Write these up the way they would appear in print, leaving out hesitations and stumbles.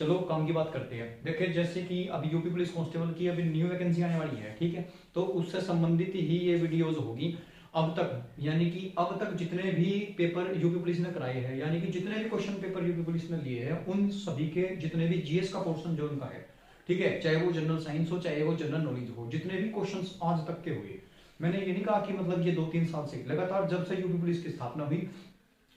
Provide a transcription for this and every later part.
चलो काम की बात करते हैं। देखिए जैसे कि अभी यूपी पुलिस कांस्टेबल की अभी न्यू वैकेंसी आने वाली है, ठीक है, तो उससे संबंधित ही ये वीडियोस होगी। अब तक यानी कि अब तक जितने भी पेपर यूपी पुलिस ने कराए हैं, यानी कि जितने भी क्वेश्चन पेपर यूपी पुलिस ने लिए हैं, उन सभी के जितने भी जीएस का पोर्शन जो उनका है, ठीक है, चाहे वो जनरल साइंस हो चाहे वो जनरल नॉलेज हो, जितने भी क्वेश्चन आज तक के हुए, मैंने ये नहीं कहा कि मतलब ये 2-3 साल से, लगातार जब से यूपी पुलिस की स्थापना हुई,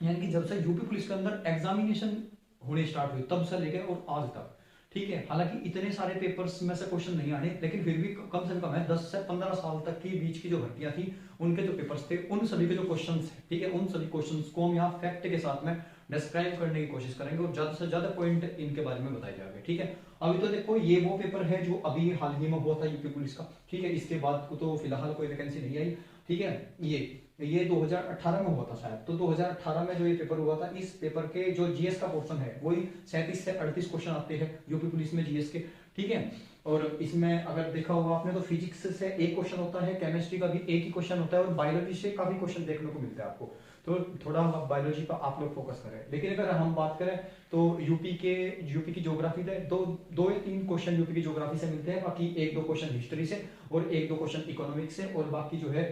यानी कि जब से यूपी पुलिस के अंदर एग्जामिनेशन होने स्टार्ट हुई तब से लेकर और आज तक, ठीक है, हालांकि इतने सारे पेपर्स में से क्वेश्चन नहीं आने, लेकिन फिर भी कम से कम है 10 से 15 साल तक की बीच की जो भर्तियां थी, उनके जो पेपर्स थे, उन सभी के जो क्वेश्चन है, ठीक है, उन सभी क्वेश्चन को हम यहाँ फैक्ट के साथ में डिस्क्राइब करने की कोशिश करेंगे और ज्यादा से ज्यादा पॉइंट इनके बारे में बताए जाएंगे, ठीक है। अभी तो देखो ये वो पेपर है जो अभी हाल ही में हुआ था यूपी पुलिस का, ठीक है, इसके बाद को तो फिलहाल कोई वैकेंसी नहीं आई, ठीक है। ये 2018 में हुआ था शायद, तो 2018 में जो ये पेपर हुआ था, इस पेपर के जो जीएस का पोर्शन है वही 37 से 38 क्वेश्चन आते हैं यूपी पुलिस में जीएस के, ठीक है। और इसमें अगर देखा होगा आपने तो फिजिक्स से एक क्वेश्चन होता है, केमिस्ट्री का भी एक ही क्वेश्चन होता है और बायोलॉजी से काफी क्वेश्चन देखने को मिलता है आपको, तो थोड़ा बायोलॉजी पर आप लोग फोकस करें। लेकिन अगर हम बात करें तो यूपी की ज्योग्राफी दे दो या तीन क्वेश्चन यूपी की ज्योग्राफी से मिलते हैं, बाकी 1-2 क्वेश्चन हिस्ट्री से और 1-2 क्वेश्चन इकोनॉमिक्स से, और बाकी जो है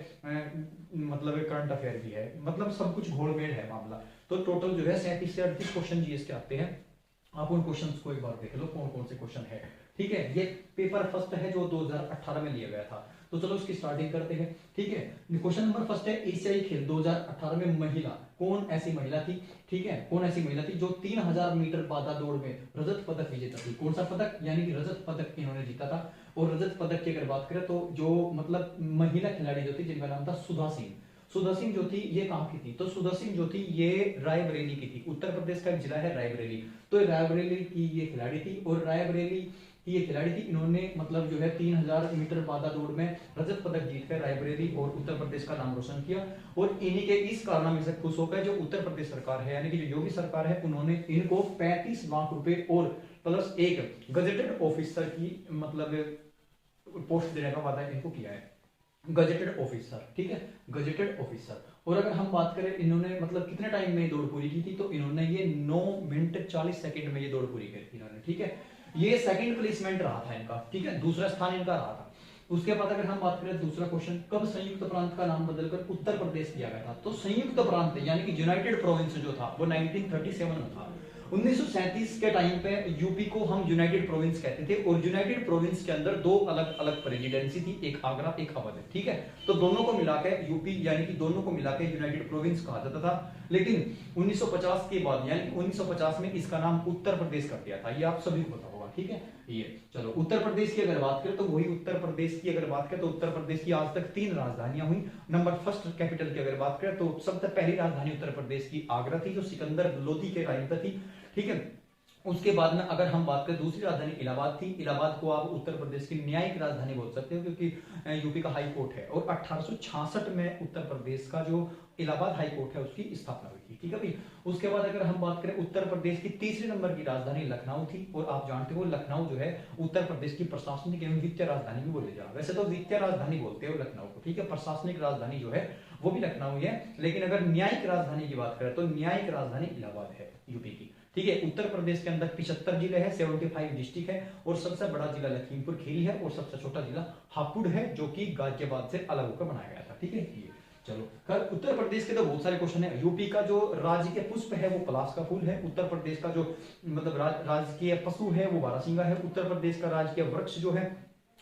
मतलब करंट अफेयर भी है, मतलब सब कुछ घोलमेल है मामला। तो टोटल जो है 37 से 38 क्वेश्चन जीएस के आते हैं। आप उन क्वेश्चंस को एक बार देख लो कौन कौन से क्वेश्चन है, ठीक है। ये पेपर फर्स्ट है जो 2018 में लिया गया था, तो चलो इसकी स्टार्टिंग करते हैं, ठीक है। क्वेश्चन नंबर फर्स्ट है एशियाई खेल 2018 में महिला, कौन ऐसी महिला थी, ठीक है, कौन ऐसी महिला थी जो 3000 मीटर बाधा दौड़ में रजत पदक विजेता थी। कौन सा पदक, यानी कि रजत पदक इन्होंने जीता था। और रजत पदक की अगर बात करें तो जो मतलब महिला खिलाड़ी जो थी जिनका नाम था सुधा सिंह। सुधा सिंह जो थी ये कहाँ की थी, तो सुधा सिंह जो थी ये रायबरेली की थी, उत्तर प्रदेश का एक जिला है रायबरेली, तो रायबरेली की ये खिलाड़ी थी। और रायबरेली की ये खिलाड़ी थी, इन्होंने मतलब जो है 3000 मीटर बाधा दौड़ में रजत पदक जीतकर रायबरेली और उत्तर प्रदेश का नाम रोशन किया। और इन्हीं के इस कारनामे से खुश होकर जो उत्तर प्रदेश सरकार है, यानी कि जो योगी सरकार है, उन्होंने इनको 35 लाख रुपए और प्लस एक गजेटेड ऑफिसर की मतलब पोस्ट देने का वादा इनको किया है, गजेटेड ऑफिसर, ठीक है, गजेटेड ऑफिसर। और अगर हम बात करें इन्होंने मतलब कितने टाइम में ये दौड़ पूरी की थी, तो इन्होंने ये 9 मिनट 40 सेकंड में ये दौड़ पूरी की थी इन्होंने, ठीक है। ये सेकंड प्लेसमेंट रहा था इनका, ठीक है, दूसरा स्थान इनका रहा था। उसके बाद अगर हम बात करें दूसरा क्वेश्चन, कब संयुक्त प्रांत का नाम बदलकर उत्तर प्रदेश किया गया था, तो संयुक्त प्रांत यानी कि यूनाइटेड प्रोविंस जो था वो 1937 में था। 1937 के टाइम पे यूपी को हम यूनाइटेड प्रोविंस कहते थे, और यूनाइटेड प्रोविंस के अंदर 2 अलग अलग प्रेसिडेंसी थी, एक आगरा एक अवध, ठीक है। तो दोनों को मिलाकर यूपी यानी कि दोनों को मिलाकर यूनाइटेड प्रोविंस कहा जाता था। लेकिन 1950 के बाद यानी 1950 में इसका नाम उत्तर प्रदेश कर दिया था, ये आप सभी को पता होगा, ठीक है। ये चलो उत्तर प्रदेश की अगर बात करें तो वही उत्तर प्रदेश की अगर बात करें तो उत्तर प्रदेश की आज तक 3 राजधानियां हुई। नंबर फर्स्ट कैपिटल की अगर बात करें तो सबसे पहली राजधानी उत्तर प्रदेश की आगरा थी, जो सिकंदर लोदी के टाइम पर थी, ठीक है। उसके बाद में अगर हम बात करें दूसरी राजधानी इलाहाबाद थी। इलाहाबाद को आप उत्तर प्रदेश की न्यायिक राजधानी बोल सकते हो क्योंकि यूपी का हाई कोर्ट है, और 1866 में उत्तर प्रदेश का जो इलाहाबाद हाई कोर्ट है उसकी स्थापना हुई थी, ठीक है भाई। उसके बाद अगर हम बात करें उत्तर प्रदेश की तीसरे नंबर की राजधानी लखनऊ थी, और आप जानते हो लखनऊ जो है उत्तर प्रदेश की प्रशासनिक एवं वित्तीय राजधानी भी बोले जा, वैसे तो वित्तीय राजधानी बोलते हो लखनऊ को, ठीक है, प्रशासनिक राजधानी जो है वो भी लखनऊ ही है। लेकिन अगर न्यायिक राजधानी की बात करें तो न्यायिक राजधानी इलाहाबाद है यूपी की, ठीक है। उत्तर प्रदेश के अंदर 75 जिले हैं, 75 डिस्ट्रिक्ट है, और सबसे बड़ा जिला लखीमपुर खीरी है, और सबसे छोटा जिला हापुड़ है, जो कि गाजियाबाद से अलग होकर बनाया गया था, ठीक है। ये चलो खैर उत्तर प्रदेश के तो बहुत सारे क्वेश्चन है। यूपी का जो राजकीय पुष्प है वो पलाश का फूल है। उत्तर प्रदेश का जो मतलब राजकीय पशु है वो बारहसिंगा है। उत्तर प्रदेश का राजकीय वृक्ष जो है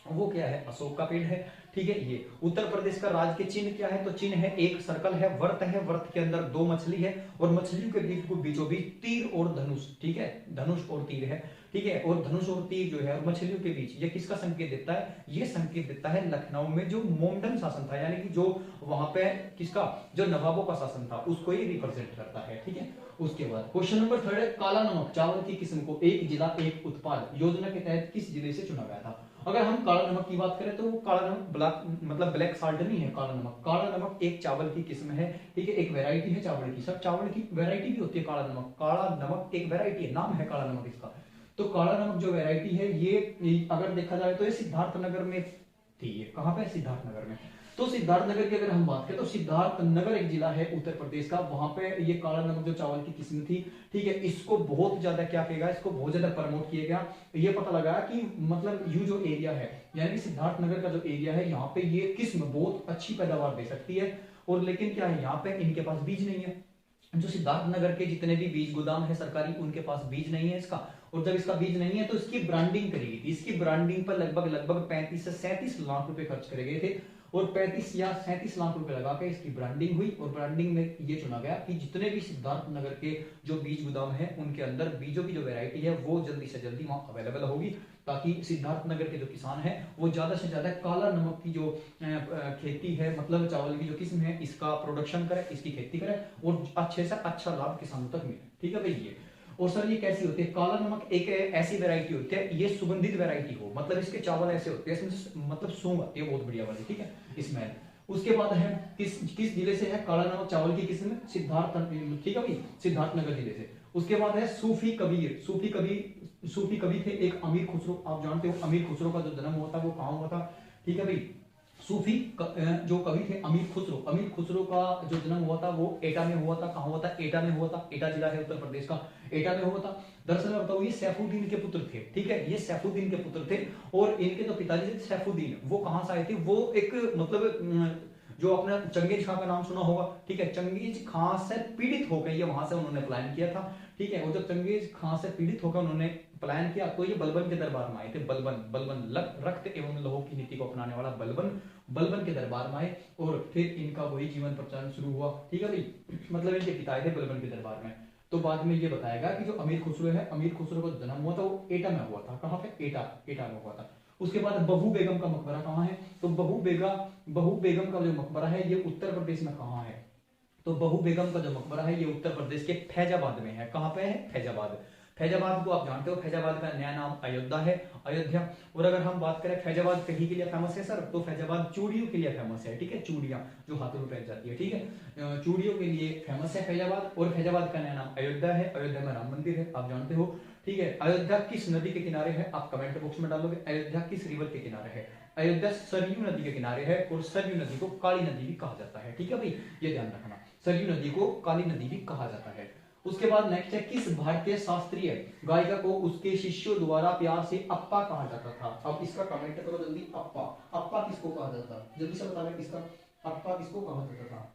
वो क्या है, अशोक का पेड़ है, ठीक है। ये उत्तर प्रदेश का राज के चिन्ह क्या है, तो चिन्ह है एक सर्कल है, वर्त है, वर्त के अंदर 2 मछली है, और मछलियों के बीच को बीचों बीच तीर और धनुष, ठीक है, धनुष और तीर है, ठीक है। और धनुष और तीर जो है मछलियों के बीच, ये किसका संकेत देता है, ये संकेत देता है लखनऊ में जो मोमडन शासन था, यानी कि जो वहां पे किसका, जो नवाबों का शासन था, उसको ये रिप्रेजेंट करता है, ठीक है। उसके बाद क्वेश्चन नंबर 3 है, काला नमक चावल की किस्म को एक जिला एक उत्पाद योजना के तहत किस जिले से चुना गया था। अगर हम काला नमक की बात करें तो वो काला नमक ब्लैक साल्ट नहीं है, काला नमक, काला नमक एक चावल की किस्म है, ठीक है, एक वैरायटी है चावल की, सब चावल की वैरायटी भी होती है काला नमक, काला नमक एक वैरायटी है, नाम है काला नमक इसका। तो काला नमक जो वैरायटी है ये अगर देखा जाए तो ये सिद्धार्थनगर में थी, ये कहां पे, सिद्धार्थनगर में। तो सिद्धार्थ नगर की अगर हम बात करें तो सिद्धार्थ नगर एक जिला है उत्तर प्रदेश का, वहां पे ये काला नमक जो चावल की किस्म थी, ठीक है, इसको बहुत ज्यादा क्या किया गया, इसको बहुत ज्यादा प्रमोट किया गया। ये पता लगा कि मतलब ये जो एरिया है यानी कि सिद्धार्थ नगर का जो एरिया है यहाँ पे ये किस्म बहुत अच्छी पैदावार दे सकती है। और लेकिन क्या है, यहाँ पे इनके पास बीज नहीं है। जो सिद्धार्थ नगर के जितने भी बीज गोदाम है सरकारी, उनके पास बीज नहीं है इसका। और जब इसका बीज नहीं है तो इसकी ब्रांडिंग करी गई थी। इसकी ब्रांडिंग पर लगभग 35 से 37 लाख रुपए खर्च करे गए थे और 35 या 37 लाख रुपए लगा के इसकी ब्रांडिंग हुई। और ब्रांडिंग में ये चुना गया कि जितने भी सिद्धार्थ नगर के जो बीज गोदाम है उनके अंदर बीजों की जो वैरायटी है वो जल्दी से जल्दी वहां अवेलेबल होगी, ताकि सिद्धार्थ नगर के जो किसान है वो ज्यादा से ज्यादा काला नमक की जो खेती है, मतलब चावल की जो किस्म है, इसका प्रोडक्शन करे, इसकी खेती करे और अच्छे से अच्छा लाभ किसानों तक मिले। ठीक है भाई ये। और सर ये कैसी होती है, काला नमक एक ऐसी वैरायटी होती है, ये सुगंधित वैरायटी हो, मतलब इसके चावल ऐसे होते हैं, इसमें मतलब सूंघ आती है बहुत बढ़िया वाली, ठीक है इसमें। उसके बाद है किस जिले से है काला नमक चावल की किस्म, सिद्धार्थ, ठीक है भाई, सिद्धार्थ नगर जिले से। उसके बाद है सूफी कबीर। सूफी कबीर थे एक अमीर खुसरो, आप जानते हो अमीर खुसरो का जो जन्म हुआ था वो कहाँ हुआ था, ठीक है भाई। सूफी जो कवि थे अमीर खुसरो का जो जन्म हुआ था वो एटा में हुआ था। कहाँ हुआ था, एटा में हुआ था। एटा जिला है उत्तर प्रदेश का, एटा में हुआ था। दरअसल मैं बताऊं, ये सैफुद्दीन के पुत्र थे, ठीक है, ये सैफुद्दीन के पुत्र थे। और इनके जो पिताजी थे सैफुद्दीन, वो कहां से आए थे, वो एक मतलब जो अपना चंगेज खां का नाम सुना होगा, ठीक है, चंगेज खां से पीड़ित होकर ये वहां से उन्होंने पलायन किया था, ठीक है। और जब चंगेज खां से पीड़ित होकर उन्होंने पलायन किया तो ये बलबन के दरबार में आए थे। बलबन रक्त एवं लौह की नीति को अपनाने वाला बलबन के दरबार में आए और फिर इनका वही जीवन प्रचार शुरू हुआ, ठीक है भाई। मतलब इनके पिता थे बलबन के दरबार में। तो बाद में ये बताएगा कि जो अमीर खुसरो है, अमीर खुसरो का जन्म हुआ था वो एटा में हुआ था। कहाँ पे, एटा में हुआ था। उसके बाद बहू बेगम का मकबरा कहाँ है, तो बहू बेगम का जो मकबरा है ये उत्तर प्रदेश में कहाँ है, तो बहू बेगम का जो मकबरा है ये उत्तर प्रदेश के फैजाबाद में है। कहाँ पे है, फैजाबाद। फैजाबाद को आप जानते हो, फैजाबाद का नया नाम अयोध्या है, अयोध्या। और अगर हम बात करें फैजाबाद कहीं के लिए फेमस है सर, तो फैजाबाद चूड़ियों के लिए फेमस है, ठीक है, चूड़ियां जो हाथों में पहन जाती है, ठीक है, चूड़ियों के लिए फेमस है फैजाबाद। और फैजाबाद का नया नाम अयोध्या है। अयोध्या में राम मंदिर है, आप जानते हो, ठीक है। अयोध्या किस नदी के किनारे है, आप कमेंट बॉक्स में डालोगे। अयोध्या किस रिवर के किनारे है, अयोध्या सरयू नदी के किनारे है। और सरयू नदी को काली नदी भी कहा जाता है, ठीक है भाई, ये ध्यान रखना, सरयू नदी को काली नदी भी कहा जाता है। उसके बाद नेक्स्ट है, किस भारतीय शास्त्रीय गायिका को उसके शिष्यों द्वारा प्यार से अप्पा कहा जाता था। अब इसका कमेंट करो जल्दी, अप्पा, अप्पा किसको कहा जाता था, जल्दी से बताना किसका, अप्पा किसको कहा जाता था,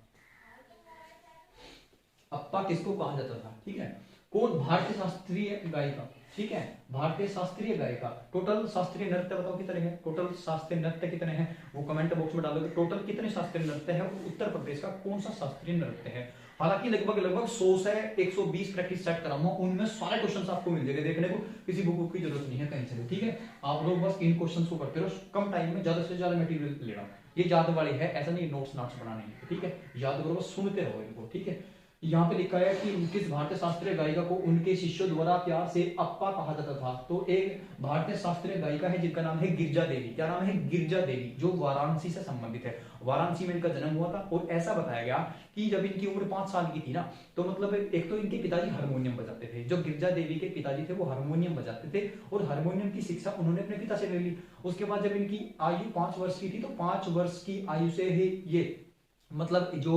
अप्पा किसको कहा जाता था, ठीक है। कौन, भारतीय शास्त्रीय गायिका, ठीक है, भारतीय शास्त्रीय गायिका। टोटल शास्त्रीय नृत्य बताओ कितने हैं, टोटल शास्त्रीय नृत्य कितने हैं, वो कमेंट बॉक्स में डालोगे। टोटल कितने शास्त्रीय नृत्य है, उत्तर प्रदेश का कौन सा शास्त्रीय नृत्य है। हालांकि लगभग 100 से 120 प्रैक्टिस सेट कराऊंगा, उनमें सारे क्वेश्चंस आपको मिल जाएंगे देखने को, किसी बुक की जरूरत नहीं है कहीं से भी, ठीक है। आप लोग बस इन क्वेश्चंस को करते रहो, कम टाइम में ज्यादा से ज्यादा मटेरियल लेना, ये याद वाली है, ऐसा नहीं नोट्स बनाने हैं, ठीक है, याद करो, बस सुनते रहो इनको, ठीक है। यहाँ पे लिखा है कि किस भारतीय शास्त्रीय गायिका को उनके शिष्यों द्वारा प्यार से अप्पा कहा जाता था। तो एक भारतीय शास्त्रीय गायिका है जिनका नाम है गिरजा देवी। क्या नाम है, गिरजा देवी, जो वाराणसी से संबंधित है। वाराणसी में इनका जन्म हुआ था। और ऐसा बताया गया कि जब इनकी उम्र 5 साल की थी ना, तो मतलब एक तो इनके पिताजी हारमोनियम बजाते थे, जो गिरजा देवी के पिताजी थे वो हारमोनियम बजाते थे और हारमोनियम की शिक्षा उन्होंने अपने पिता से ले ली। उसके बाद जब इनकी आयु 5 वर्ष की थी, तो 5 वर्ष की आयु से ही ये मतलब जो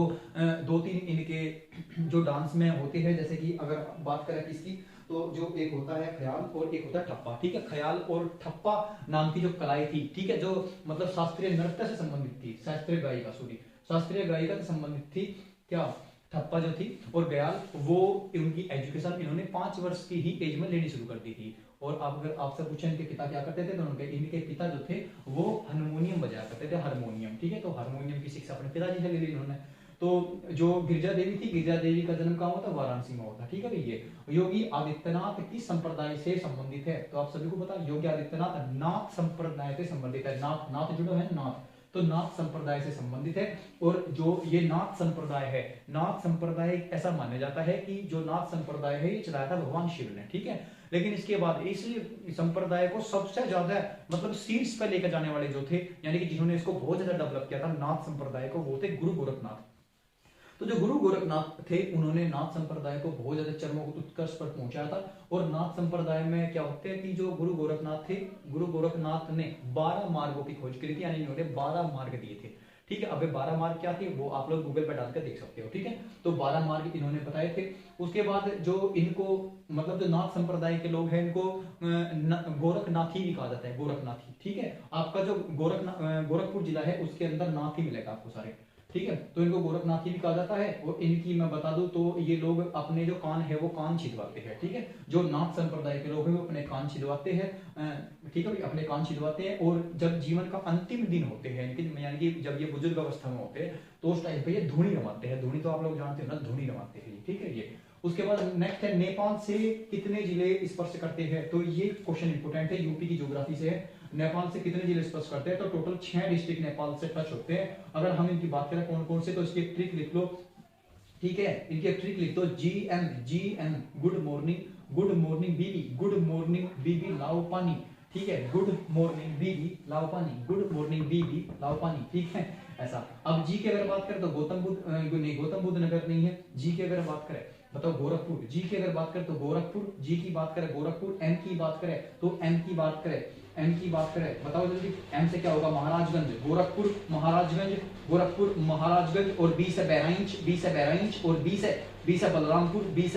2-3 इनके जो डांस में होते हैं, जैसे कि अगर बात करें किसकी, तो जो एक होता है ख्याल और एक होता है ठप्पा, ठीक है। ख्याल और ठप्पा नाम की जो कलाएं थी, ठीक है, जो मतलब शास्त्रीय नृत्य से संबंधित थी, शास्त्रीय गायिका से संबंधित थी, क्या, ठप्पा जो थी। और गयाल, वो उनकी एजुकेशन इन्होंने 5 वर्ष की ही एज में लेनी शुरू कर दी थी। और आप अगर आपसे पूछे इनके पिता क्या करते थे, तो इनके पिता जो थे वो हारमोनियम बजाया करते थे, हारमोनियम, ठीक है। तो हारमोनियम की शिक्षा अपने पिताजी से ले ली इन्होंने। तो जो गिरजा देवी थी, गिरजा देवी का जन्म कहाँ हुआ था, वाराणसी में हुआ था, ठीक है भाई। ये योगी आदित्यनाथ किस संप्रदाय से संबंधित है, तो आप सभी को पता, योगी आदित्यनाथ नाथ संप्रदाय से संबंधित है। नाथ, नाथ जुड़ो है, नाथ, तो नाथ संप्रदाय से संबंधित है। और जो ये नाथ संप्रदाय है, नाथ संप्रदाय ऐसा माना जाता है कि जो नाथ संप्रदाय है ये चलाया था भगवान शिव ने, ठीक है। लेकिन इसके बाद इस संप्रदाय को सबसे ज्यादा मतलब शीर्ष पर लेकर जाने वाले जो थे, यानी कि जिन्होंने इसको बहुत ज्यादा डेवलप किया था नाथ संप्रदाय को, वो थे गुरु गोरखनाथ। तो जो गुरु गोरखनाथ थे, उन्होंने नाथ संप्रदाय को बहुत ज्यादा उत्कर्ष पर पहुंचाया था। और नाथ संप्रदाय में क्या होते हैं कि जो गुरु गोरखनाथ थे, गुरु गोरखनाथ ने 12 मार्गों की खोज करी थी, यानी इन्होंने 12 मार्ग दिए थे, ठीक है। अब 12 मार्क क्या थे वो आप लोग गूगल पर डालकर देख सकते हो, ठीक है। तो 12 मार्क इन्होंने बताए थे। उसके बाद जो इनको मतलब जो नाथ संप्रदाय के लोग हैं इनको गोरखनाथी भी कहा जाता है, गोरखनाथी, ठीक है। आपका जो गोरखपुर जिला है उसके अंदर नाथ ही मिलेगा आपको सारे, ठीक है। तो इनको गोरखनाथी भी कहा जाता है। और इनकी मैं बता दूं तो ये लोग अपने जो कान है वो कान छिदवाते हैं, ठीक है। जो नाथ संप्रदाय के लोग हैं वो अपने कान छिदवाते हैं, ठीक है, अपने कान छिदवाते हैं। और जब जीवन का अंतिम दिन होते हैं इनके, यानी कि जब ये बुजुर्ग अवस्था में होते हैं तो उस टाइम पे ये धूनी रमाते हैं। धूनी तो आप लोग जानते हो ना, धूनी रमाते हैं, ठीक है। ये उसके बाद नेक्स्ट है नेपाल से कितने जिले स्पर्श करते हैं। तो ये क्वेश्चन इंपोर्टेंट है, यूपी की ज्योग्राफी से है। नेपाल से कितने जिले स्पर्श करते हैं, तो टोटल 6 डिस्ट्रिक्ट नेपाल से टच होते हैं। अगर हम इनकी बात करें कौन कौन से, तो इसकी एक ट्रिक लिख लो, ठीक है। इनकी एक ट्रिक लिख दो, GM गुड मॉर्निंग बीबी, गुड मॉर्निंग बीबी लाओ पानी, ठीक है। गुड मॉर्निंग बीबी लाओ पानी, गुड मॉर्निंग बीबी लाओ पानी, ठीक है। ऐसा। अब जी की अगर बात करें तो गौतम बुद्ध नगर नहीं है। जी की अगर बात करें बताओ गोरखपुर, जी की अगर बात करें तो गोरखपुर, जी की बात करें गोरखपुर। एम की बात करें तो एम की बात करें बताओ जल्दी, एम से क्या होगा, महाराजगंज, गोरखपुर महाराजगंज। और बी से बहराइच, और बी से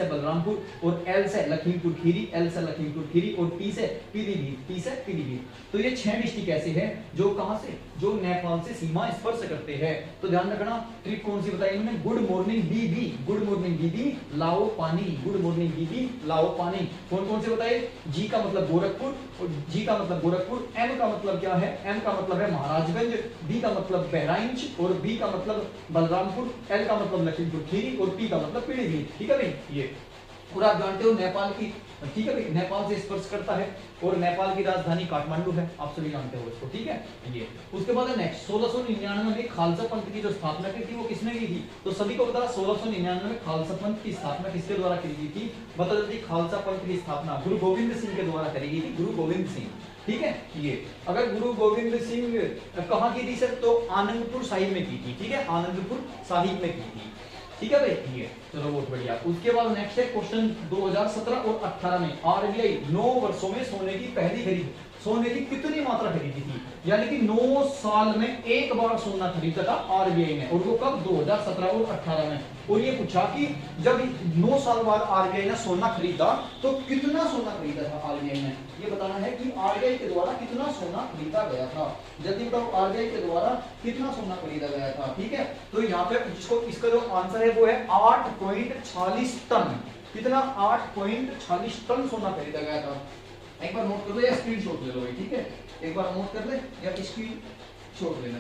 बलरामपुर, और एल से लखीमपुर खीरी, और पी से पीलीभीत। तो ये 6 डिस्ट्रिक्ट ऐसे हैं जो कहां से, जो नेपाल से सीमा स्पर्श करते हैं। तो ध्यान रखना, ट्रिक कौन सी बताई इन्होंने, गुड मॉर्निंग बीबी लाओ पानी, गुड मॉर्निंग बीबी लाओ पानी। कौन कौन से बताए, जी का मतलब गोरखपुर, और जी का मतलब गोरखपुर, एम का मतलब क्या है, एम का मतलब है महाराजगंज, बी का मतलब बहराइच, और बी का मतलब बलरामपुर, एल का मतलब लखीमपुर खीरी, और पी का मतलब पीलीभीत, ठीक है भाई। ये और आप जानते हो नेपाल की, ठीक है भाई, नेपाल से स्पर्श करता है। और नेपाल की राजधानी काठमांडू है, आप सभी जानते हो इसको, ठीक है। ये उसके बाद नेक्स्ट 1699 में खालसा पंथ की जो स्थापना की थी वो किसने की थी, तो सभी को पता 1699 में खालसा पंथ की स्थापना किसके द्वारा की गई थी, बता देती, खालसा पंथ की स्थापना गुरु गोविंद सिंह के द्वारा करी गई थी, गुरु गोविंद सिंह, ठीक है। ये अगर गुरु गोविंद सिंह कहाँ की थी सर, तो आनंदपुर साहिब में की थी, ठीक है, आनंदपुर साहिब में की थी, ठीक है भाई। ये चलो बहुत बढ़िया। उसके बाद नेक्स्ट है क्वेश्चन 2017 और 18 में आरबीआई 9 वर्षों में सोने की पहली खरीद, सोने की कितनी मात्रा खरीदी थी, यानी कि 9 साल में एक बार सोना खरीदा था आरबीआई ने, और वो कब, 2017 और 18 में। और ये पूछा कि जब 9 साल बाद आरबीआई ने सोना खरीदा तो कितना सोना खरीदा था आरबीआई ने, ये बताना है कि आरबीआई के द्वारा कितना सोना खरीदा गया था। जल्दी बताओ, आरबीआई के द्वारा कितना सोना खरीदा गया था, ठीक है। तो यहाँ पे जिसको इसका जो आंसर है वो है 8.46 टन। कितना, 8.46 टन सोना खरीदा गया था। एक बार नोट कर लो या स्क्रीनशॉट ले लो भाई, ठीक है। एक बार नोट कर ले या स्क्रीनशॉट लेना।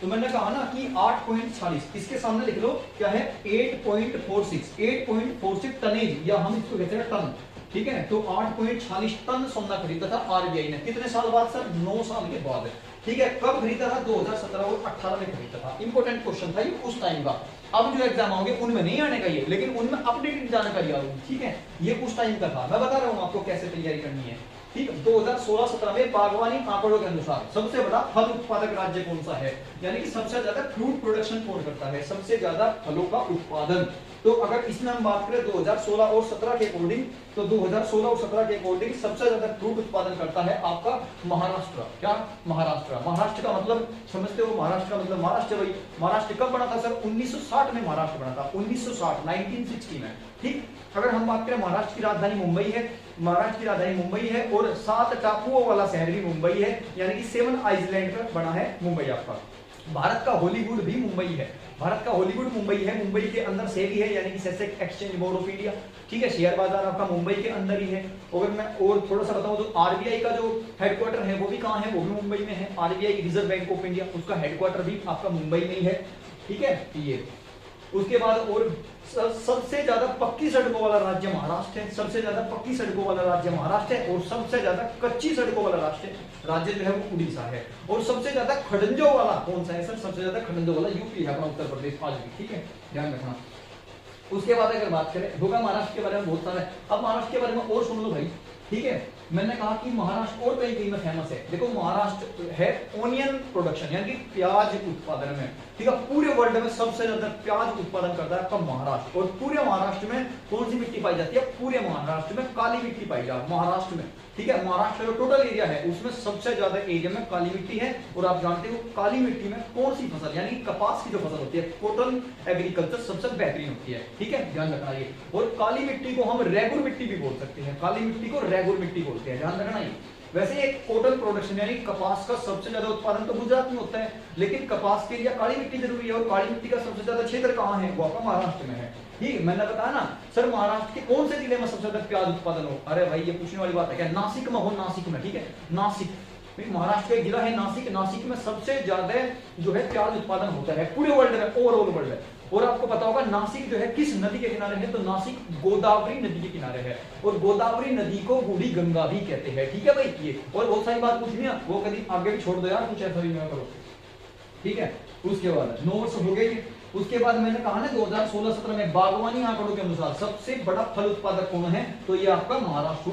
तो मैंने कहा ना कि 8.46, इसके सामने लिख लो क्या है, 8.46 टनेज, या हम इसको कहते हैं टन, ठीक है। तो 8.46 टन सोना खरीदा था आरबीआई ने, कितने साल बाद सर, 9 साल के बाद, ठीक है। कब खरीदा था, 2017 और 18 में खरीदा था। इंपॉर्टेंट क्वेश्चन था ये उस टाइम का। अब जो एग्जाम होंगे उनमें नहीं आने का ये, लेकिन उनमें अपडेटेड जानकारी आ रही, ठीक है। ये उस टाइम का था, मैं बता रहा हूँ आपको कैसे तैयारी करनी है, ठीक। 2016-17 में बागवानी आंकड़ों के अनुसार सबसे बड़ा फल उत्पादक राज्य कौन सा है, यानी कि सबसे ज्यादा फ्रूट प्रोडक्शन कौन करता है, सबसे ज्यादा फलों का उत्पादन। तो अगर इसमें हम बात करें 2016 और 17 के अकॉर्डिंग, तो 2016 और 17 के अकॉर्डिंग सबसे ज्यादा फ्रूट उत्पादन करता है आपका महाराष्ट्र। क्या, महाराष्ट्र का मतलब समझते हो, महाराष्ट्र का मतलब महाराष्ट्र भाई। महाराष्ट्र कब बना था सर, 1960 में महाराष्ट्र बना था, 1960 में, ठीक। अगर हम बात करें महाराष्ट्र की राजधानी मुंबई है, और 7 टापुओं वाला शहर भी मुंबई है, यानी कि 7 आइलैंड पर बना है मुंबई आपका। भारत का हॉलीवुड भी मुंबई है, मुंबई के अंदर सेबी है, यानी कि सेसेक्स एक्सचेंज बोर्ड ऑफ इंडिया, ठीक है। शेयर बाजार आपका मुंबई के अंदर ही है। अगर मैं और थोड़ा सा बताऊं तो आरबीआई का जो हेडक्वार्टर है वो भी कहाँ है, वो भी मुंबई में है। RBI reserve bank of India, उसका हेडक्वार्टर भी आपका मुंबई में ही है, ठीक है। ये उसके बाद और सबसे ज्यादा पक्की सड़कों वाला राज्य महाराष्ट्र है, सबसे ज्यादा पक्की सड़कों वाला राज्य महाराष्ट्र है। और सबसे ज्यादा कच्ची सड़कों वाला राज्य जो है वो उड़ीसा है। और सबसे ज्यादा खड़ंजों वाला कौन सा है सर, सबसे ज्यादा खड़ंजों वाला यूपी है, अपना उत्तर प्रदेश आज भी, ठीक है, ध्यान रखना। उसके बाद अगर बात करें, होगा महाराष्ट्र के बारे में बहुत सारा है। अब महाराष्ट्र के बारे में और सुन लो भाई, ठीक है। मैंने कहा कि महाराष्ट्र और कहीं में फेमस है। देखो महाराष्ट्र है ओनियन प्रोडक्शन, यानी कि प्याज उत्पादन में, ठीक है। पूरे वर्ल्ड में सबसे ज्यादा प्याज उत्पादन करता है कब, महाराष्ट्र। और पूरे महाराष्ट्र में कौन सी मिट्टी पाई जाती है, पूरे महाराष्ट्र में काली मिट्टी पाई जाती है, महाराष्ट्र में ठीक है, महाराष्ट्र का टोटल एरिया है उसमें सबसे ज्यादा एरिया में काली मिट्टी है। और आप जानते हो काली मिट्टी में कौन सी फसल यानी कपास की जो फसल होती है, कॉटन एग्रीकल्चर सबसे बेहतरीन होती है। ठीक है, ध्यान रखना ये। और काली मिट्टी को हम रेगुर मिट्टी भी बोल सकते हैं, काली मिट्टी को रेगुर मिट्टी बोलते हैं, ध्यान रखना ये। वैसे एक कॉटन प्रोडक्शन यानी कपास का सबसे ज्यादा उत्पादन तो गुजरात में होता है, लेकिन कपास के लिए काली मिट्टी जरूरी है। और काली मिट्टी का सबसे ज्यादा क्षेत्र कहाँ है, वो आपका महाराष्ट्र में है। ठीक, मैंने बताया ना सर महाराष्ट्र के कौन से जिले में सबसे ज्यादा प्याज उत्पादन हो, अरे भाई ये पूछने वाली बात है क्या, नासिक में हो, नासिक में। ठीक है, नासिक महाराष्ट्र का एक जिला है नासिक, नासिक में सबसे ज्यादा जो है प्याज उत्पादन होता है पूरे वर्ल्ड में, ओवरऑल वर्ल्ड में। और आपको पता होगा नासिक जो है किस नदी के किनारे है, तो नासिक गोदावरी नदी के किनारे है। और गोदावरी नदी को बूढ़ी गंगा भी कहते हैं। ठीक है भाई, ये और बहुत सारी बात पूछनी है, वो कभी आगे भी छोड़ दो यार, कुछ ऐसा भी ना करो। ठीक है, उसके बाद नोट्स हो गए। उसके बाद मैंने कहा ना 2016-17 में बागवानी आंकड़ों के अनुसार सबसे बड़ा फल उत्पादक कौन है, तो ये आपका महाराष्ट्र।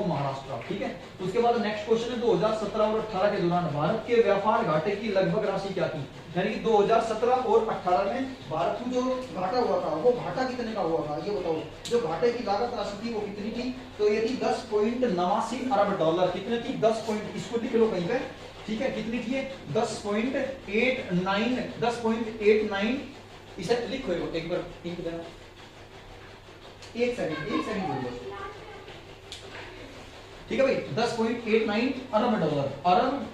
ठीक है, उसके बाद नेक्स्ट क्वेश्चन है 2017 और 18 के दौरान भारत के व्यापार घाटे की लगभग राशि क्या थी, यानी कि 2017 और 18 में भारत को जो घाटा हुआ था वो घाटा कितने का हुआ था, ये बताओ। जो घाटे की लागत राशि थी वो कितनी थी, तो ये थी 10.89 अरब डॉलर। कितने थी, 10 पॉइंट, इसको लिख लो कहीं पे। ठीक है, कितनी थी 10.89 इसे लिखो एक बार, एक सेकंड बोलो। ठीक है भाई, 10.89 अरब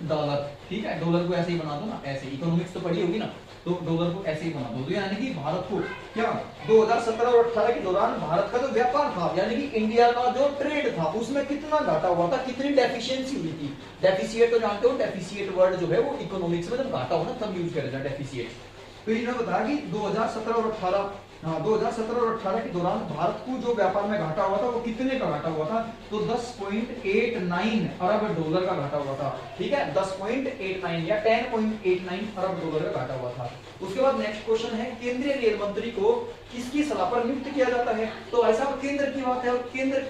डॉलर। ठीक है, डॉलर को ऐसे ही बना दो ना, ऐसे इकोनॉमिक्स तो पढ़ी होगी ना, तो डॉलर को ऐसे ही बना दो। यानी कि भारत को क्या 2017 और 18 के दौरान भारत का जो व्यापार था यानी कि इंडिया का जो ट्रेड था उसमें कितना घाटा हुआ था, कितनी डेफिशिएंसी हुई थी। डेफिसिएट तो जानते हो, डेफिसिएट वर्ड जो है वो इकोनॉमिक्स में जब घाटा हो ना तब यूज किया जाता है डेफिसिएट। तो इन्होंने बताया कि 2017 और 18 के दौरान भारत को जो व्यापार में घाटा हुआ था वो कितने का घाटा हुआ था, तो 10.89 अरब डॉलर का घाटा हुआ था। ठीक है, 10.89 या 10.89 अरब डॉलर का घाटा हुआ था। उसके बाद नेक्स्ट क्वेश्चन है केंद्रीय रेल मंत्री को किसकी सलाह पर नियुक्त किया जाता है, तो ऐसा केंद्र की बात है और केंद्र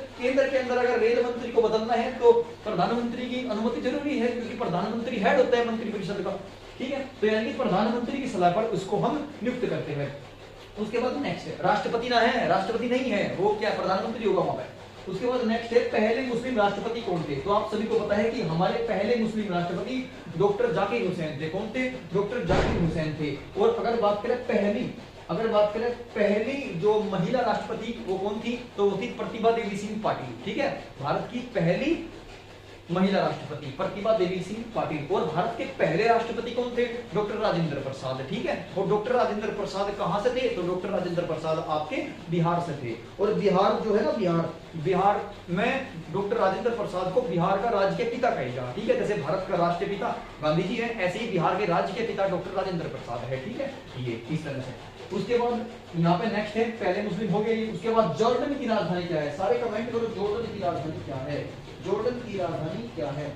के अंदर अगर रेल मंत्री को बदलना है तो प्रधानमंत्री की अनुमति जरूरी है, क्योंकि प्रधानमंत्री हेड होता है मंत्रिपरिषद का। ठीक है, तो यानी कि प्रधानमंत्री की सलाह पर उसको हम नियुक्त करते हैं। उसके बाद नेक्स्ट है राष्ट्रपति ना है, राष्ट्रपति नहीं है, वो क्या प्रधानमंत्री होगा वहां पे। उसके बाद नेक्स्ट है पहले मुस्लिम राष्ट्रपति कौन थे, तो आप सभी को पता है कि हमारे पहले मुस्लिम राष्ट्रपति डॉक्टर जाकिर हुसैन थे। कौन थे, डॉक्टर जाकिर हुसैन थे। और अगर बात करें पहली जो महिला राष्ट्रपति वो कौन थी, तो वो थी प्रतिभा देवी सिंह पाटिल। ठीक है, भारत की पहली महिला राष्ट्रपति प्रतिभा देवी सिंह पाटिल। और भारत के पहले राष्ट्रपति कौन थे, डॉक्टर राजेंद्र प्रसाद। ठीक है, और डॉक्टर राजेंद्र प्रसाद कहां से थे, तो डॉक्टर राजेंद्र प्रसाद आपके बिहार से थे। और बिहार जो है ना, बिहार में डॉक्टर राजेंद्र प्रसाद को बिहार का राज्य के पिता कहा जाता है। ठीक है, जैसे भारत का राष्ट्रीय पिता गांधी जी है, ऐसे ही बिहार के राज्य के पिता डॉक्टर राजेंद्र प्रसाद है। ठीक है, ये इस तरह से। उसके बाद यहाँ पे नेक्स्ट है पहले मुस्लिम हो गए। उसके बाद जॉर्डन की राजधानी क्या है, सारे कमेंट करो, जॉर्डन की राजधानी क्या है, जॉर्डन की राजधानी क्या है,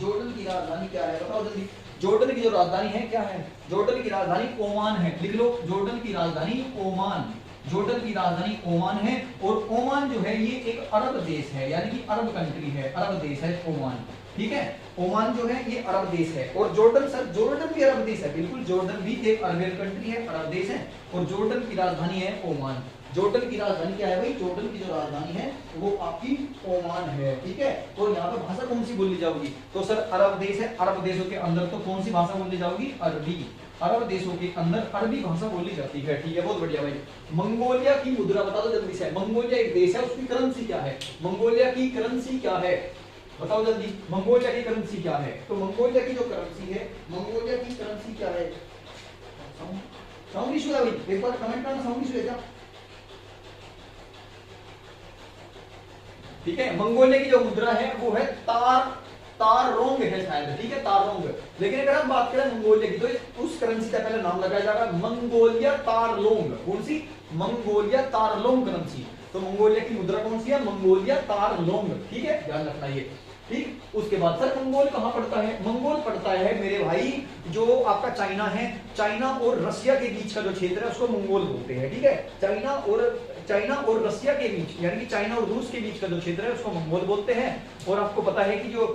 जॉर्डन की राजधानी क्या है, बताओ जल्दी। जॉर्डन की जो राजधानी है क्या है, जॉर्डन की राजधानी ओमान है। लिख लो, जॉर्डन की राजधानी ओमान। जॉर्डन की राजधानी ओमान है। और ओमान जो है ये एक अरब देश है, यानी कि अरब कंट्री है, अरब देश है ओमान। ठीक है, ओमान जो है ये अरब देश है। और जॉर्डन, सर जॉर्डन भी अरब देश है, बिल्कुल जॉर्डन भी एक अरबियन कंट्री है, अरब देश है। और जॉर्डन की राजधानी है ओमान। जॉर्डन की राजधानी क्या है भाई, जॉर्डन की जो राजधानी है वो आपकी ओमान है। ठीक है, और यहाँ पे भाषा कौन सी बोली जाएगी, तो सर अरब देश है, अरब देशों के अंदर तो कौन सी भाषा बोली जाएगी, अरबी। अरब देशों के अंदर अरबी भाषा बोली जाती है। ठीक है, बहुत बढ़िया भाई। मंगोलिया की मुद्रा बता दो जल्दी से। मंगोलिया एक देश है, उसकी करेंसी क्या है, मंगोलिया की करेंसी क्या है, बताओ जल्दी। मंगोलिया की करेंसी क्या है, तो मंगोलिया की जो करेंसी है, मंगोलिया की करेंसी क्या है। साउंड इशू है भाई, एक बार कमेंट करना, साउंड इशू है क्या। ठीक है, मंगोलिया की जो मुद्रा है वो है तारोंग है शायद। ठीक है, तारोंग। लेकिन अगर हम बात करें मंगोलिया की, तो उस करेंसी का पहले नाम लगाया जाएगा मंगोलिया तारलोंग। कौन सी, मंगोलिया तारलोंग करेंसी। तो मंगोलिया की मुद्रा कौन सी है, मंगोलिया तारलोंग। ठीक है, ध्यान रखना ये। ठीक, उसके बाद सर मंगोल कहां पड़ता है, मंगोल पड़ता है मेरे भाई जो आपका चाइना है, चाइना और रसिया के बीच का जो क्षेत्र है उसको मंगोल बोलते हैं। ठीक है, चाइना और चाइना और रसिया के बीच यानी कि चाइना और रूस के बीच का जो क्षेत्र है उसको मंगोल बोलते हैं। और आपको पता है कि जो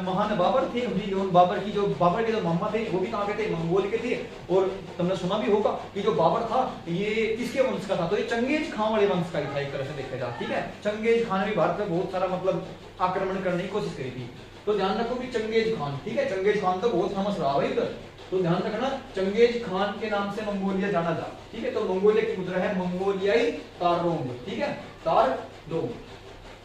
महान बाबर थे, बाबर के जो मोहम्मद थे वो भी कहाँ के थे, मंगोल के थे। और तुमने सुना भी होगा कि जो बाबर था ये किसके वंश का था, तो ये चंगेज खान वाले वंश का ही था एक तरह से देखा जाए, ठीक है। चंगेज खान ने भी भारत में बहुत सारा मतलब आक्रमण करने की कोशिश करी थी। तो ध्यान रखो कि चंगेज खान, ठीक है, चंगेज खान तो बहुत फेमस रहा भाई इधर, तो ध्यान रखना चंगेज खान के नाम से मंगोलिया जाना था, ठीक है। तो मंगोलिया की मुद्रा है मंगोलियाई तारोंग, ठीक है, तारोंग।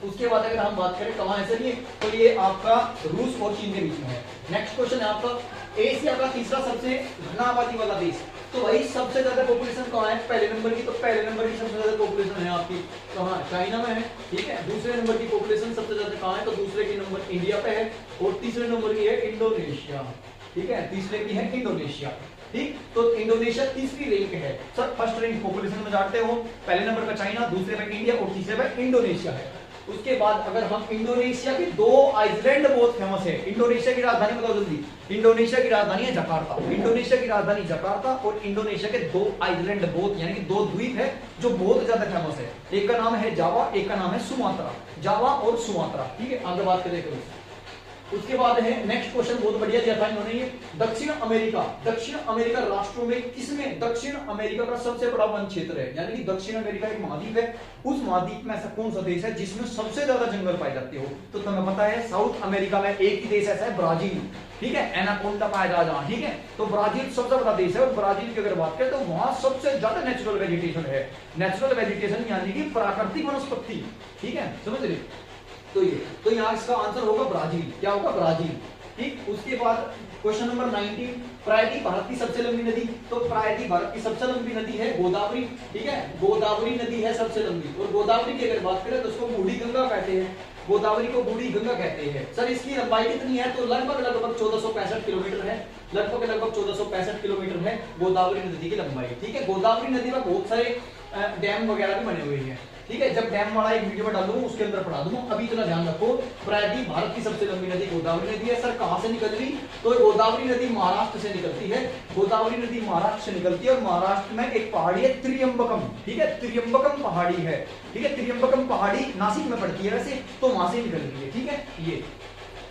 उसके बाद अगर हम बात करें कहां है सर ये, तो ये आपका रूस और चीन के बीच में है। नेक्स्ट क्वेश्चन है आपका एशिया का तीसरा सबसे घना आबादी वाला देश, तो वही सबसे ज्यादा पॉपुलेशन कहां है, पहले नंबर की, तो पहले नंबर की सबसे ज्यादा पॉपुलेशन है आपकी कहां, चाइना में है, ठीक है। दूसरे नंबर की पॉपुलेशन सबसे ज्यादा कहां है, तो दूसरे की नंबर इंडिया पे है। और तीसरे नंबर की है इंडोनेशिया, ठीक है, तीसरे की है इंडोनेशिया, ठीक। तो इंडोनेशिया तीसरी रैंक है सर, फर्स्ट रैंक पॉपुलेशन में जानते हो, पहले नंबर पे चाइना, दूसरे पे इंडिया और तीसरे पे इंडोनेशिया है। उसके बाद अगर हम इंडोनेशिया के दो आइलैंड बहुत फेमस है, इंडोनेशिया की राजधानी बताओ जल्दी, इंडोनेशिया की राजधानी है जकार्ता, इंडोनेशिया की राजधानी जकार्ता, और इंडोनेशिया के दो आइलैंड बहुत यानी कि दो द्वीप है जो बहुत ज्यादा फेमस है, एक का नाम है जावा, एक का नाम है सुमात्रा, जावा और सुमात्रा, ठीक है। आगे बात करें उसके बाद है नेक्स्ट क्वेश्चन बहुत बढ़िया दिया था इन्होंने, ये दक्षिण अमेरिका राष्ट्रों में किसमें दक्षिण अमेरिका का सबसे बड़ा वन क्षेत्र है, यानी कि दक्षिण अमेरिका एक महाद्वीप है, उस महाद्वीप में ऐसा कौन सा देश है जिसमें सबसे ज्यादा जंगल पाए जाते हो, तो तुम्हें पता है साउथ अमेरिका में एक ही देश ऐसा है ब्राजील, ठीक है, एनाकोंडा पाया जा जहां, ठीक है। तो ब्राजील सबसे बड़ा देश है और ब्राजील की अगर बात करें तो वहां सबसे ज्यादा नेचुरल वेजिटेशन है, नेचुरल वेजिटेशन यानी कि प्राकृतिक वनस्पति, ठीक है, समझ रहे। तो ये तो यहाँ इसका आंसर होगा ब्राजील, क्या होगा ब्राजील, ठीक। उसके बाद क्वेश्चन नंबर 19, प्रायदी भारत की सबसे लंबी नदी, तो प्रायदी भारत की सबसे लंबी नदी है गोदावरी, ठीक है, गोदावरी नदी है सबसे लंबी। और गोदावरी की अगर बात करें तो उसको बूढ़ी गंगा कहते हैं, गोदावरी को बूढ़ी गंगा कहते हैं। सर इसकी लंबाई कितनी है, तो लगभग 1465 किलोमीटर है, लगभग 1465 किलोमीटर है गोदावरी नदी की लंबाई, ठीक है। गोदावरी नदी में बहुत सारे डैम वगैरह भी बने हुए हैं, ठीक है, जब डैम वाला एक वीडियो में डालूंगा उसके अंदर पढ़ा दूंगा, अभी इतना ध्यान रखो। प्रायदी भारत की सबसे लंबी नदी गोदावरी नदी है। सर कहां से निकल रही, तो गोदावरी नदी महाराष्ट्र से निकलती है, गोदावरी नदी महाराष्ट्र से निकलती है। और महाराष्ट्र में एक पहाड़ी है त्रियंबकम, ठीक है, त्रियंबकम पहाड़ी है, ठीक है, त्रियंबकम पहाड़ी नासिक में पड़ती है वैसे, तो वहां से निकल रही है, ठीक है ये।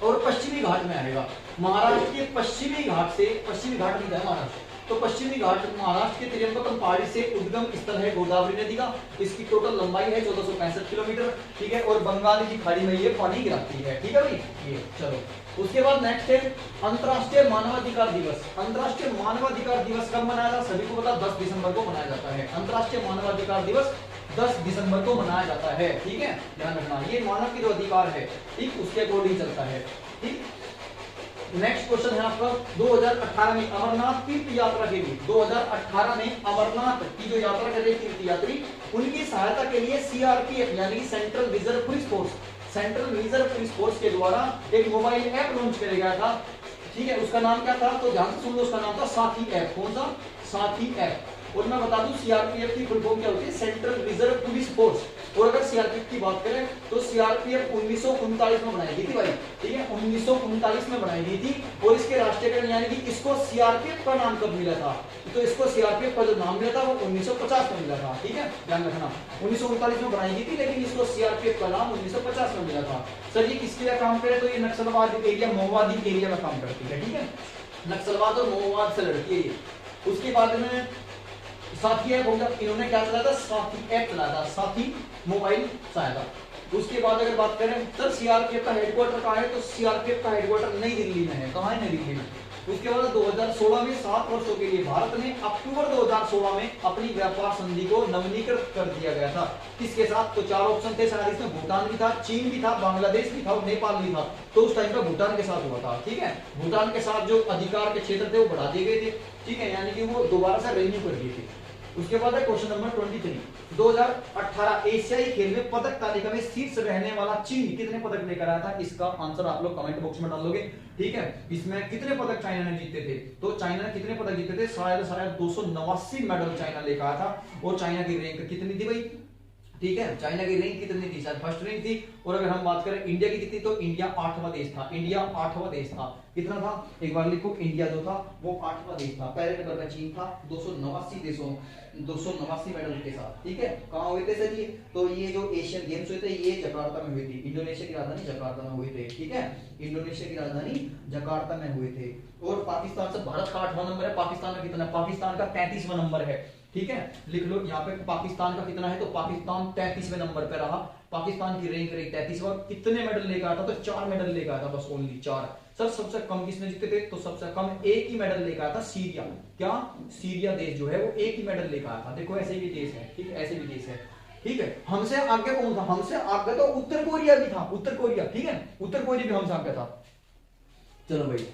और पश्चिमी घाट में आएगा, महाराष्ट्र के पश्चिमी घाट से, पश्चिमी घाट नहीं है महाराष्ट्र, तो पश्चिमी घाट महाराष्ट्र के त्रियंबकम पहाड़ी से उद्गम स्थल है गोदावरी नदी का। इसकी टोटल लंबाई है 1465 किलोमीटर, ठीक है। और बंगाल की खाड़ी में ये पानी गिराती है, ठीक है भाई ये। चलो उसके बाद नेक्स्ट है अंतरराष्ट्रीय मानवाधिकार दिवस। अंतरराष्ट्रीय मानवाधिकार दिवस कब मनाया जाता है, सभी को पता 10 दिसंबर को मनाया जाता है। अंतरराष्ट्रीय मानवाधिकार दिवस 10 दिसंबर को मनाया जाता है, ठीक है, ध्यान रखना। ये मानव के जो अधिकार है, ठीक, उसके अकॉर्डिंग चलता है, ठीक। नेक्स्ट क्वेश्चन है आपका 2018 में अमरनाथ तीर्थ यात्रा के लिए, 2018 में अमरनाथ की जो यात्रा कर रहे तीर्थ यात्री, उनकी सहायता के लिए सीआरपीएफ यानी central reserve police force, central reserve police force के द्वारा एक मोबाइल ऐप लॉन्च किया गया था, ठीक है। उसका नाम क्या था, तो ध्यान से सुन लो, उसका नाम था साथी ऐप। कौन सा, साथी ऐप। और मैं बता दूं सीआरपीएफ की फुल फॉर्म क्या होती है, सेंट्रल रिजर्व पुलिस फोर्स। और अगर सीआरपीएफ की बात करें तो सीआरपीएफ 1939 में बनाई गई थी भाई, ठीक है, 1939 में बनाई गई थी। और इसके राष्ट्रीयकरण यानी कि इसको सीआरपीएफ का नाम कब मिला था, तो इसको सीआरपीएफ का जो नाम मिला था वो 1950 में मिला था, ठीक है, ध्यान रखना। 1939 में बनाई गई थी लेकिन इसको सीआरपीएफ का नाम 1950 में मिला था। सर ये किसके लिए काम करे, तो ये नक्सलवाद एरिया, माओवादी एरिया में काम करती है, ठीक है, नक्सलवाद और माओवाद से लड़ती है। उसके बाद में साथी ऐप होगा, इन्होंने क्या चलाया था, साथी ऐप चलाया था, साथी मोबाइल सहायता। उसके बाद अगर बात करें सर सीआरपीएफ का हेडक्वार्टर कहां है, तो सीआरपीएफ का हेडक्वार्टर नई दिल्ली में है। कहां है, नई दिल्ली में। उसके बाद 2016 में 7 वर्षों के लिए भारत ने अक्टूबर 2016 में अपनी व्यापार संधि को नवीनीकृत कर दिया गया था। किसके साथ, तो 4 ऑप्शन थे शायद इसमें, भूटान भी था, चीन भी था, बांग्लादेश भी था और नेपाल भी था। तो उस टाइम पे भूटान के साथ हुआ था, ठीक है। भूटान के साथ जो अधिकार के क्षेत्र थे वो बढ़ा दिए गए थे, ठीक है, यानी कि वो दोबारा से रिन्यू कर दिए थे। उसके बाद है क्वेश्चन नंबर 23, 2018 एशियाई खेल में पदक तालिका में शीर्ष रहने वाला चीन कितने पदक लेकर आया था, इसका आंसर आप लोग कमेंट बॉक्स में डालोगे, ठीक है। इसमें कितने पदक चाइना ने जीते थे, तो चाइना ने कितने पदक जीते थे, शायद 289 मेडल चाइना लेकर आया था। और चाइना की रैंक कितनी थी भाई, ठीक है। चाइना की रैंक कितनी थी, शायद फर्स्ट रैंक थी। और अगर हम बात करें इंडिया की कितनी, तो इंडिया 8वां देश था। इंडिया 8वां देश था। कितना था, एक बार लिखो, इंडिया जो था वो 8वां देश था। पहले नंबर पर चीन था 289 देशों 289 मेडल के साथ। ठीक है, कहां हुए थे सर ये, तो ये जो एशियन गेम्स हुए थे ये जकार्ता में हुए थे। इंडोनेशिया की राजधानी जकार्ता में हुए थे। ठीक है, इंडोनेशिया की राजधानी जकार्ता में हुए थे। और पाकिस्तान से भारत का 8वां नंबर है। पाकिस्तान का कितना है, पाकिस्तान का 33वां नंबर है। ठीक है, लिख लो यहाँ पे पाकिस्तान का कितना है, तो पाकिस्तान 33वें नंबर पे रहा। पाकिस्तान की रैंक रही 33वां। कितने मेडल लेकर आया था, तो 4 मेडल लेकर आया था, बस ओनली 4। सर सबसे कम किसने जीते थे, तो सबसे कम एक ही मेडल लेकर आया था सीरिया। क्या, सीरिया देश जो है वो एक ही मेडल लेकर आया था। देखो ऐसे भी देश है, ठीक है, ऐसे भी देश है। ठीक है, हमसे आगे कौन था, हमसे आगे तो उत्तर कोरिया भी था, उत्तर कोरिया। ठीक है, उत्तर कोरिया भी हमसे आगे था। चलो भाई,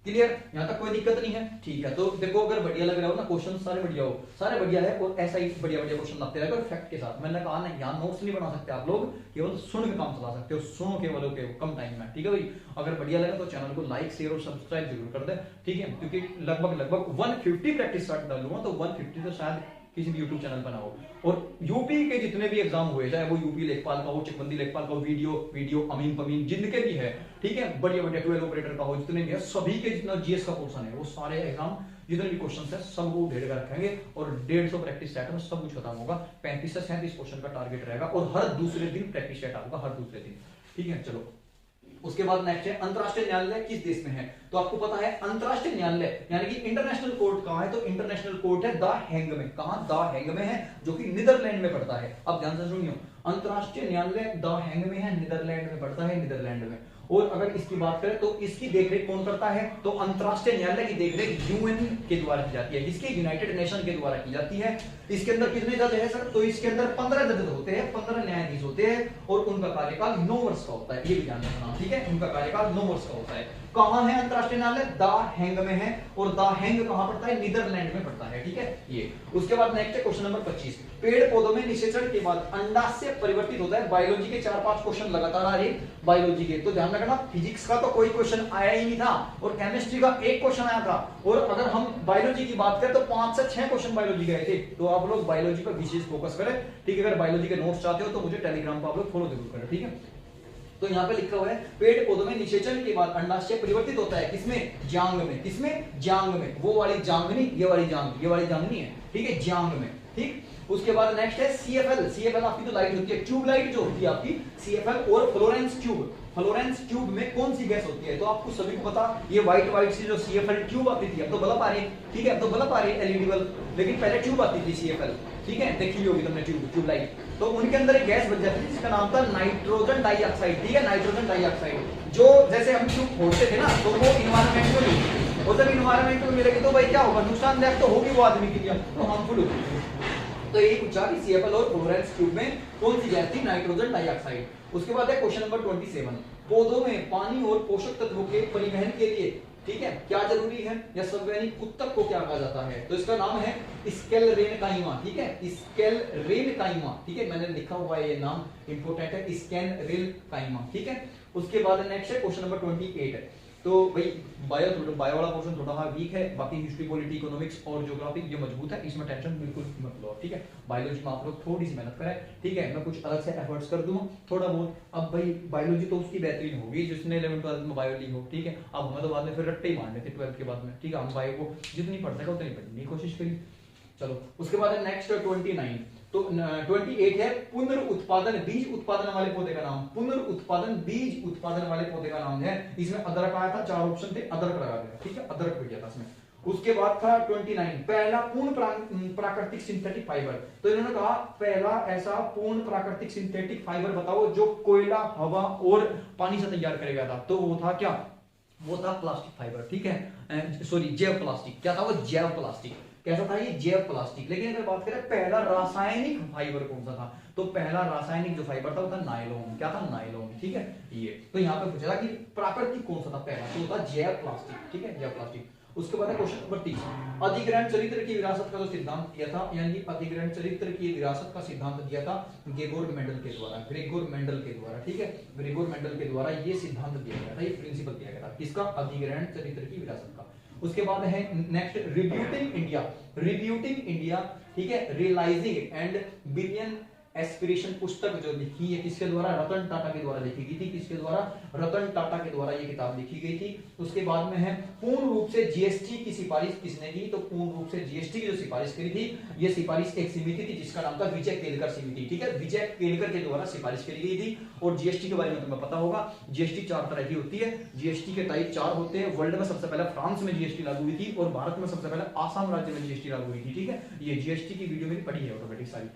क्लियर, यहां तक कोई दिक्कत नहीं है। ठीक है, तो देखो अगर बढ़िया लग रहा हो ना, क्वेश्चन सारे बढ़िया हो, सारे बढ़िया है, और ऐसा ही बढ़िया बढ़िया क्वेश्चन लाते रहेगा फैक्ट के साथ। मैंने कहा ना, यहाँ नोट्स नहीं बना सकते आप लोग, केवल सुन के काम चला सकते हो, सुनो केवल कम टाइम में। ठीक है भाई, अगर बढ़िया लगा तो चैनल को लाइक शेयर और सब्सक्राइब जरूर कर दे। ठीक है, क्योंकि लगभग 150 प्रैक्टिस स्टार्ट डालूंगा, तो 150 तो शायद किसी भी यूट्यूब चैनल पर ना हो। और यूपी के जितने भी एग्जाम हुए, चाहे वो यूपी लेखपाल का हो, चकबंदी लेखपाल का हो, वीडियो अमीन पमीन जिनके भी है, ठीक है, बढ़िया बढ़िया 12 ऑपरेटर का हो, जितने भी है, सभी के जितना जीएस का पोर्शन है, वो सारे एग्जाम जितने भी क्वेश्चन है सबको ढेर कर रखेंगे। और 150 प्रैक्टिस सेट में सब कुछ खत्म होगा। 35 से 37 क्वेश्चन का टारगेट रहेगा, और हर दूसरे दिन प्रैक्टिस सेट आऊंगा, हर दूसरे दिन। ठीक है, चलो उसके बाद नेक्स्ट है अंतरराष्ट्रीय न्यायालय किस देश में है, तो आपको पता है अंतरराष्ट्रीय न्यायालय यानी कि इंटरनेशनल कोर्ट कहां है, तो इंटरनेशनल कोर्ट है द हेग में। कहां, द हेग में है, जो कि नीदरलैंड में पड़ता है। अब ध्यान से सुनियो, अंतरराष्ट्रीय न्यायालय द हेग में है, नीदरलैंड में पड़ता है, नीदरलैंड में। और अगर इसकी बात करें तो इसकी देखरेख कौन करता है, तो अंतरराष्ट्रीय न्यायालय की देखरेख यूएन के द्वारा की जाती है, जिसके यूनाइटेड नेशन के द्वारा की जाती है। इसके अंदर कितने जज है सर, तो इसके अंदर 15 जज होते हैं, 15 न्यायाधीश होते हैं, और उनका कार्यकाल 9 वर्ष का होता है, ये भी ध्यान रखना। ठीक है, उनका कार्यकाल 9 वर्ष का होता है। कहां है अंतरराष्ट्रीय न्यायालय, द हेग में है, और द हेग कहां पड़ता है, नीदरलैंड में पड़ता है। ठीक है, ये उसके बाद नेक्स्ट है क्वेश्चन नंबर 25। पेड़ पौधों में निषेचन के बाद अंडाशय परिवर्तित होता है। बायोलॉजी के 4-5 क्वेश्चन लगातार आ रहे बायोलॉजी के, तो ध्यान रखना, फिजिक्स का तो कोई क्वेश्चन आया ही नहीं था, और केमिस्ट्री का एक क्वेश्चन आया था। और अगर हम बायोलॉजी की बात करें तो 5 से 6 क्वेश्चन बायोलॉजी के आए थे। तो आप लोग बायोलॉजी पर विशेष फोकस करें। ठीक है, अगर बायोलॉजी के नोट्स चाहते हो तो मुझे टेलीग्राम पर आप लोग फॉलो जरूर करें। ठीक है, तो यहाँ पे लिखा हुआ है पेड़ पौधों में निषेचन के बाद अंडाशय परिवर्तित होता है, किसमें, जांग में। किसमें, जांग में। वो वाली जांग नहीं, ये वाली जांग, ये वाली जांग नहीं है। ठीक है, जांग में। ठीक, उसके बाद नेक्स्ट है सीएफएल। सीएफएल आपकी तो लाइट होती है, ट्यूब लाइट जो होती है आपकी, सीएफएल और फ्लोरेंस ट्यूब। फ्लोरेंस ट्यूब में कौन सी गैस होती है, तो आपको सभी को पता, ये व्हाइट सी जो सीएफएल ट्यूब आती थी, अब तो बल्ब आ रही है। ठीक है, अब तो बल्ब आ रही है एलईडी बल्ब, लेकिन पहले ट्यूब आती थी सीएफएल। ठीक है, देखी होगी तुमने ट्यूब लाइट। तो उनके अंदर एक गैस बन जाती थी जिसका नाम था नाइट्रोजन डाइऑक्साइड। ठीक है, नाइट्रोजन डाइऑक्साइड, जो जैसे हम ट्यूब फोड़ते थे ना, तो वो इन्वायरमेंट में मिलती, और जब इन्वायरमेंट में मिलेगी तो भाई क्या होगा, नुकसानदायक तो होगी वो आदमी के लिए, तो हार्मफुल होगी। तो ये पूछा कि सीएफएल और फ्लोरेंस ट्यूब में कौन सी गैस थी, नाइट्रोजन डाइऑक्साइड। उसके बाद है क्वेश्चन नंबर 27। पौधों में पानी और पोषक तत्वों के परिवहन के लिए, ठीक है, क्या जरूरी है, या संवैनिक उत्तक को क्या कहा जाता है, तो इसका नाम है स्केलरेनकाइमा। ठीक है, स्केलरेनकाइमा। ठीक है, मैंने लिखा हुआ है, ये नाम इंपोर्टेंट है, स्केलरेनकाइमा। ठीक है, उसके बाद नेक्स्ट है क्वेश्चन नंबर 28। तो भाई बायो वाला पोर्शन थोड़ा सा वीक है, बाकी हिस्ट्री, पॉलिटी, इकोनॉमिक्स और ज्योग्राफी ये मजबूत है, इसमें टेंशन बिल्कुल मत लो। ठीक है, बायोलॉजी में आप लोग थोड़ी सी मेहनत करें। ठीक है, मैं कुछ अलग से एफर्ट्स कर दूंगा थोड़ा बहुत। अब भाई बायोलॉजी तो उसकी बेहतरीन होगी जिसने 11th-12th में बायो ली हो। ठीक है, अब हमें तो बाद में फिर रट्टे ही मारने थे 12th के बाद में। ठीक है, हम बायो को जितनी पढ़ सका उतनी पढ़ने की कोशिश करी। चलो उसके बाद है नेक्स्ट 29। तो 28 है पुनर्उत्पादन बीज उत्पादन वाले पौधे का नाम। पुनर्उत्पादन बीज उत्पादन वाले पौधे का नाम है। इसमें अदरक आया था, 4 ऑप्शन थे, अदरक लगा दिया। ठीक है, अदरक भी गया था इसमें। उसके बाद था 29 पहला पूर्ण प्राकृतिक सिंथेटिक फाइबर। तो इन्होंने कहा पहला ऐसा पूर्ण प्राकृतिक सिंथेटिक फाइबर बताओ जो कोयला, हवा और पानी से तैयार करेगा गया था। तो वो था क्या, वो था प्लास्टिक फाइबर। ठीक है, सॉरी जैव प्लास्टिक। क्या था वो, जैव प्लास्टिक। कैसा था ये, जैव प्लास्टिक। लेकिन अगर बात करें पहला रासायनिक फाइबर कौन सा था, तो पहला रासायनिक जो फाइबर था वो था नायलॉन। क्या था, नायलॉन। ठीक है, ये तो यहाँ पे पूछा था कि प्राकृतिक कौन सा था पहला, तो था जैव प्लास्टिक। ठीक है, जैव प्लास्टिक। उसके बाद है क्वेश्चन नंबर 30 अधिग्रहण चरित्र की विरासत का जो सिद्धांत दिया था, यानी अधिग्रहण चरित्र की विरासत का सिद्धांत दिया था ग्रेगोर मेंडल के द्वारा। ग्रेगोर मेंडल के द्वारा। ठीक है, ग्रेगोर मेंडल के द्वारा ये सिद्धांत दिया गया था, ये प्रिंसिपल दिया गया था, किसका, अधिग्रहण चरित्र की विरासत का। उसके बाद है नेक्स्ट रिब्यूटिंग इंडिया। रिब्यूटिंग इंडिया, ठीक है, रियलाइजिंग एंड बिलियन एस्पिरेशन पुस्तक जो लिखी है किसके द्वारा, रतन टाटा के द्वारा लिखी गई थी। किसके द्वारा, रतन टाटा के द्वारा ये किताब लिखी गई थी। उसके बाद में है पूर्ण रूप से जीएसटी की सिफारिश किसने की, तो पूर्ण रूप से जीएसटी की जो सिफारिश करी थी, ये सिफारिश एक समिति थी जिसका नाम था विजय केलकर समिति, ठीक है, विजय केलकर के द्वारा सिफारिश करी गई थी। और जीएसटी के बारे में तुम्हें पता होगा, जीएसटी 4 तरह की होती है, जीएसटी के टाइप 4 होते हैं। वर्ल्ड में सबसे पहले फ्रांस में जीएसटी लागू हुई थी और भारत में सबसे पहले आसाम राज्य में जीएसटी लागू हुई थी, ठीक है। ये जीएसटी की वीडियो मेरी पड़ी है ऑटोमेटिक सारी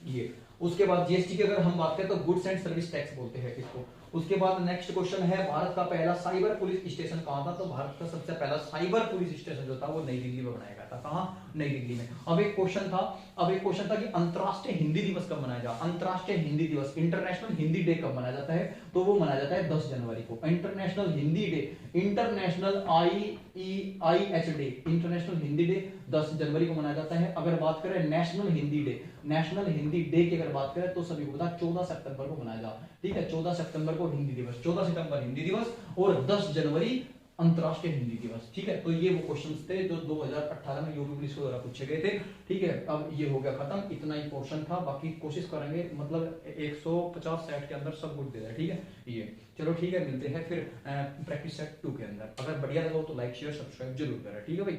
ये। उसके बाद जीएसटी की अगर हम बात करें तो गुड्स एंड सर्विस टैक्स बोलते हैं इसको। उसके बाद नेक्स्ट क्वेश्चन है, भारत का पहला साइबर पुलिस स्टेशन कहां था, तो भारत का सबसे पहला साइबर पुलिस स्टेशन जो था वो नई दिल्ली में बनाया गया था। कहां, नई दिल्ली में। अब एक क्वेश्चन था कि अंतरराष्ट्रीय हिंदी दिवस कब मनाया जाता है। अंतरराष्ट्रीय हिंदी दिवस, इंटरनेशनल हिंदी डे कब मनाया जाता है, तो वो मनाया जाता है 10 जनवरी को। International Hindi day, international IEIH day, international Hindi day 10 जनवरी को मनाया जाता है। अगर बात करें national Hindi day, national Hindi day की अगर बात करें तो सभी को पता 14 सितंबर को मनाया जाता है, ठीक है। 14 सितंबर को हिंदी दिवस, 14 सितंबर हिंदी दिवस और 10 जनवरी अंतरराष्ट्रीय हिंदी दिवस, ठीक है। तो ये वो क्वेश्चंस थे जो 2018 में यूपी पुलिस द्वारा पूछे गए थे, ठीक है। अब ये हो गया खत्म, इतना ही पोर्शन था, बाकी कोशिश करेंगे मतलब 150-60 के अंदर सब कुछ दे दें, ठीक है। ये चलो ठीक है, मिलते हैं फिर प्रैक्टिस सेट 2 के अंदर। अगर बढ़िया लगा हो तो लाइक शेयर सब्सक्राइब जरूर करें, ठीक है भाई।